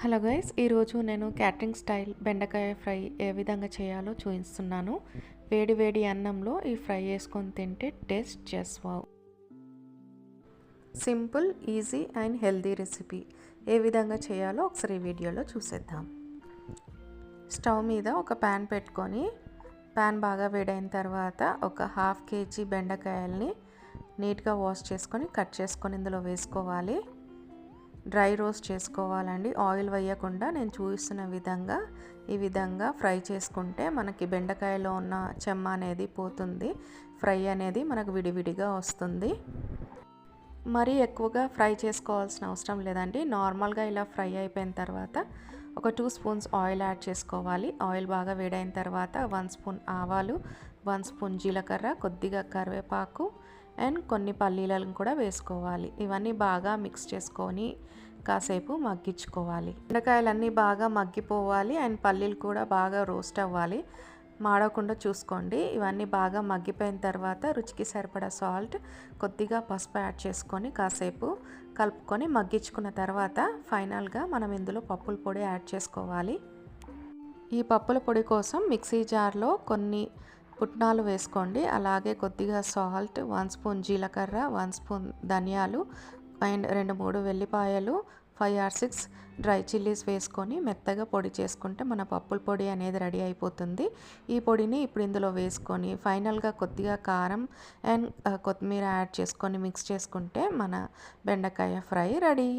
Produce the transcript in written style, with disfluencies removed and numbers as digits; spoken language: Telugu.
హలో గైస్, ఈరోజు నేను క్యాటరింగ్ స్టైల్ బెండకాయ ఫ్రై ఏ విధంగా చేయాలో చూపిస్తున్నాను. వేడి వేడి అన్నంలో ఈ ఫ్రై వేసుకొని తింటే taste just wow. Simple, easy and healthy recipe ఏ విధంగా చేయాలో ఒకసారి ఈ వీడియోలో చూసేద్దాం. స్టవ్ మీద ఒక ప్యాన్ పెట్టుకొని ప్యాన్ బాగా వేడైన తర్వాత ఒక 1/2 kg బెండకాయల్ని నీట్గా వాష్ చేసుకొని కట్ చేసుకొని ఇందులో వేసుకోవాలి. డ్రై రోస్ట్ చేసుకోవాలండి. ఆయిల్ వేయకుండా నేను చూపిస్తున్న విధంగా ఈ విధంగా ఫ్రై చేసుకుంటే మనకి బెండకాయలో ఉన్న చెమ్మ అనేది పోతుంది. ఫ్రై అనేది మనకు విడివిడిగా వస్తుంది. మరీ ఎక్కువగా ఫ్రై చేసుకోవాల్సిన అవసరం లేదండి. నార్మల్గా ఇలా ఫ్రై అయిపోయిన తర్వాత ఒక 2 స్పూన్స్ ఆయిల్ యాడ్ చేసుకోవాలి. ఆయిల్ బాగా వేడైన తర్వాత 1 స్పూన్ ఆవాలు, 1 స్పూన్ జీలకర్ర, కొద్దిగా కరివేపాకు అండ్ కొన్ని పల్లీలను కూడా వేసుకోవాలి. ఇవన్నీ బాగా మిక్స్ చేసుకొని కాసేపు మగ్గించుకోవాలి. బెండకాయలన్నీ బాగా మగ్గిపోవాలి అండ్ పల్లీలు కూడా బాగా రోస్ట్ అవ్వాలి. మాడకుండా చూసుకోండి. ఇవన్నీ బాగా మగ్గిపోయిన తర్వాత రుచికి సరిపడా సాల్ట్, కొద్దిగా పసుపు యాడ్ చేసుకొని కాసేపు కలుపుకొని మగ్గించుకున్న తర్వాత ఫైనల్గా మనం ఇందులో పప్పుల పొడి యాడ్ చేసుకోవాలి. ఈ పప్పుల పొడి కోసం మిక్సీ జార్లో కొన్ని పుట్నాలు వేసుకోండి. అలాగే కొద్దిగా సాల్ట్, 1 స్పూన్ జీలకర్ర, 1 స్పూన్ ధనియాలు అండ్ 2-3 వెల్లిపాయలు, 5 or 6 డ్రై చిల్లీస్ వేసుకొని మెత్తగా పొడి చేసుకుంటే మన పప్పుల పొడి అనేది రెడీ అయిపోతుంది. ఈ పొడిని ఇప్పుడు ఇందులో వేసుకొని ఫైనల్గా కొద్దిగా కారం అండ్ కొత్తిమీర యాడ్ చేసుకొని మిక్స్ చేసుకుంటే మన బెండకాయ ఫ్రై రెడీ.